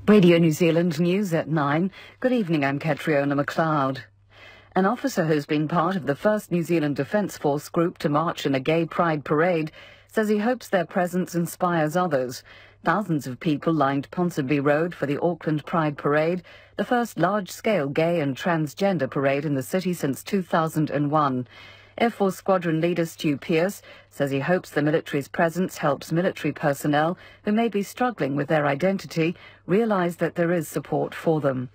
Radio New Zealand News at 9. Good evening, I'm Catriona McLeod. An officer who's been part of the first New Zealand Defence Force group to march in a gay pride parade says he hopes their presence inspires others. Thousands of people lined Ponsonby Road for the Auckland Pride Parade, the first large-scale gay and transgender parade in the city since 2001. Air Force Squadron leader Stu Pearce says he hopes the military's presence helps military personnel who may be struggling with their identity realise that there is support for them.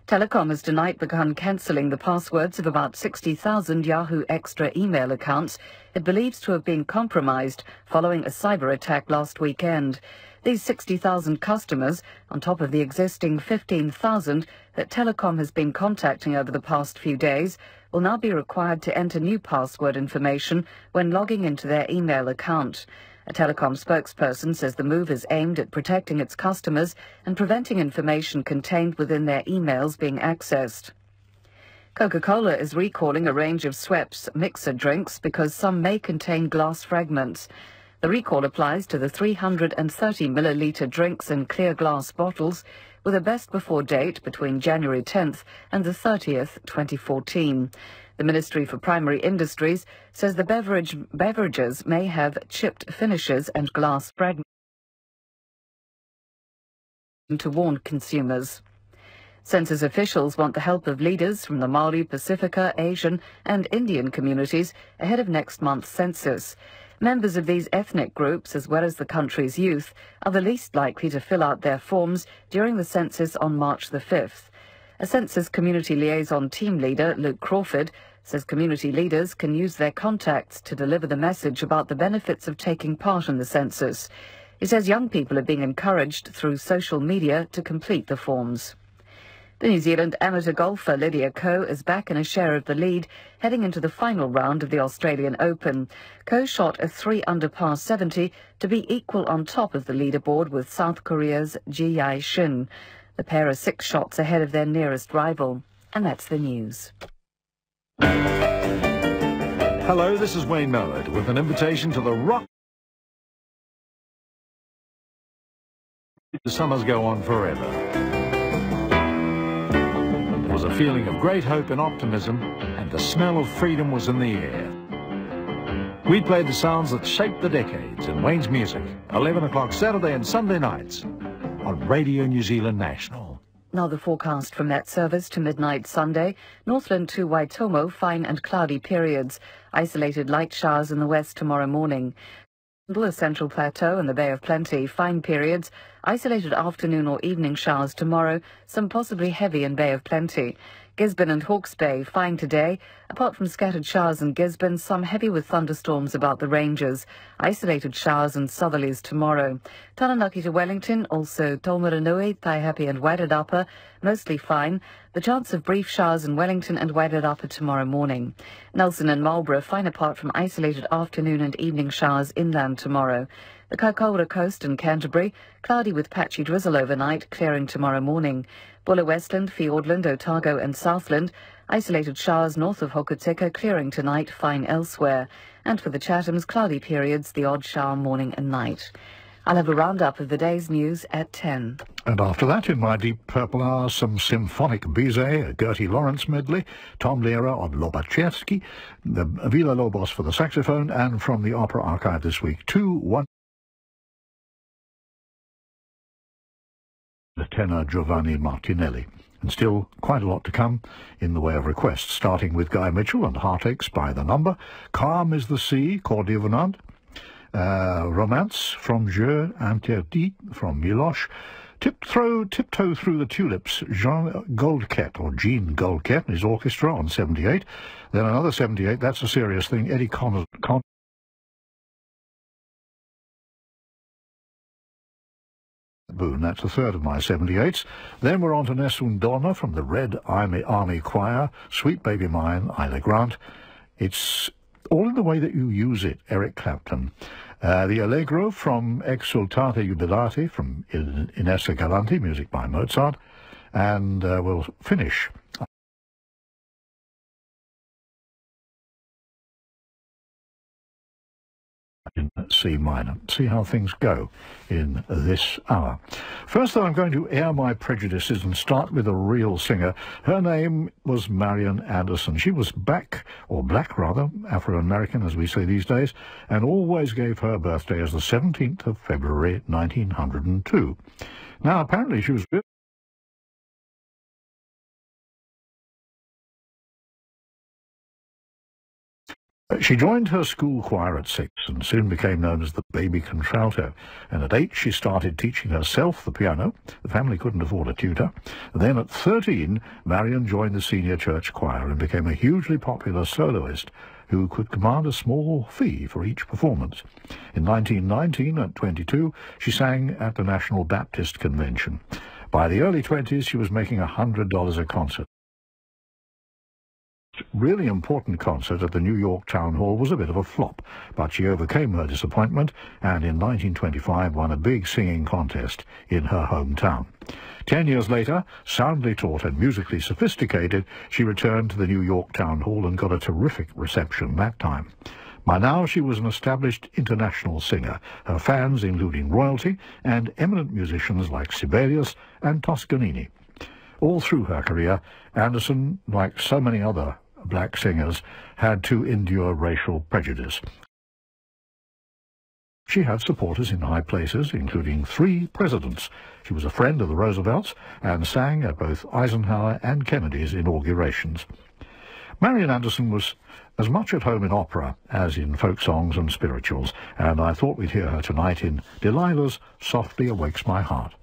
Telecom has tonight begun cancelling the passwords of about 60,000 Yahoo Extra email accounts it believes to have been compromised following a cyber attack last weekend. These 60,000 customers, on top of the existing 15,000 that Telecom has been contacting over the past few days, will now be required to enter new password information when logging into their email account. A Telecom spokesperson says the move is aimed at protecting its customers and preventing information contained within their emails being accessed. Coca-Cola is recalling a range of Schweppes mixer drinks because some may contain glass fragments. The recall applies to the 330-millilitre drinks in clear glass bottles with a best-before date between January 10th and the 30th, 2014. The Ministry for Primary Industries says the beverages may have chipped finishes and glass fragments to warn consumers. Census officials want the help of leaders from the Māori, Pacifica, Asian and Indian communities ahead of next month's census. Members of these ethnic groups, as well as the country's youth, are the least likely to fill out their forms during the census on March the 5th. A Census Community Liaison Team Leader, Luke Crawford, says community leaders can use their contacts to deliver the message about the benefits of taking part in the census. He says young people are being encouraged through social media to complete the forms. The New Zealand amateur golfer Lydia Ko is back in a share of the lead, heading into the final round of the Australian Open. Ko shot a 3-under par 70 to be equal on top of the leaderboard with South Korea's Ji-Yae Shin. The pair are 6 shots ahead of their nearest rival. And that's the news. Hello, this is Wayne Mallard with an invitation to the rock. The summers go on forever. There was a feeling of great hope and optimism, and the smell of freedom was in the air. We played the sounds that shaped the decades in Wayne's Music, 11 o'clock Saturday and Sunday nights on Radio New Zealand National. Now the forecast from that service to midnight Sunday. Northland to Waitomo, fine and cloudy periods. Isolated light showers in the west tomorrow morning. The Central Plateau and the Bay of Plenty, fine periods. Isolated afternoon or evening showers tomorrow, some possibly heavy in Bay of Plenty. Gisborne and Hawke's Bay, fine today. Apart from scattered showers in Gisborne, some heavy with thunderstorms about the ranges. Isolated showers and southerlies tomorrow. Taranaki to Wellington, also Taumaranui, Taihape and Wairarapa, mostly fine. The chance of brief showers in Wellington and Wairarapa tomorrow morning. Nelson and Marlborough, fine apart from isolated afternoon and evening showers inland tomorrow. The Kaikoura coast and Canterbury, cloudy with patchy drizzle overnight, clearing tomorrow morning. Buller Westland, Fiordland, Otago and Southland, isolated showers north of Hokitika, clearing tonight, fine elsewhere. And for the Chathams, cloudy periods, the odd shower morning and night. I'll have a roundup of the day's news at 10. And after that, in my Deep Purple Hour, some symphonic Bizet, a Gertie Lawrence medley, Tom Lehrer on Lobaczewski, the Villa Lobos for the saxophone, and from the Opera Archive this week, 2-1. The tenor Giovanni Martinelli. And still quite a lot to come in the way of requests, starting with Guy Mitchell and Heartaches by the Number, Calm is the Sea, Cor Divenant, Romance from Jeu Interdit from Milosh, Tiptoe Through the Tulips, Jean Goldkett, or Gene Goldkett and his orchestra on 78. Then another 78, that's a serious thing, Eddie Connor. Boone, that's the third of my 78s. Then we're on to Nessun Donna from the Red Army Choir, Sweet Baby Mine, Isla Grant. It's all in the way that you use it, Eric Clapton. The Allegro from Exultate Jubilate from Inessa Galanti, music by Mozart. And we'll finish in C minor. See how things go in this hour. First, though, I'm going to air my prejudices and start with a real singer. Her name was Marian Anderson. She was black, rather, Afro-American, as we say these days, and always gave her birthday as the 17th of February, 1902. Now, apparently she was... She joined her school choir at 6 and soon became known as the baby contralto. And at 8 she started teaching herself the piano. The family couldn't afford a tutor. And then at 13, Marian joined the senior church choir and became a hugely popular soloist who could command a small fee for each performance. In 1919, at 22, she sang at the National Baptist Convention. By the early 20s, she was making $100 a concert. Really important concert at the New York Town Hall was a bit of a flop, but she overcame her disappointment and in 1925 won a big singing contest in her hometown. 10 years later, soundly taught and musically sophisticated, she returned to the New York Town Hall and got a terrific reception that time. By now she was an established international singer, her fans including royalty and eminent musicians like Sibelius and Toscanini. All through her career, Anderson, like so many other black singers, had to endure racial prejudice. She had supporters in high places, including 3 presidents. She was a friend of the Roosevelts and sang at both Eisenhower and Kennedy's inaugurations. Marian Anderson was as much at home in opera as in folk songs and spirituals, and I thought we'd hear her tonight in Delilah's Softly Awakes My Heart.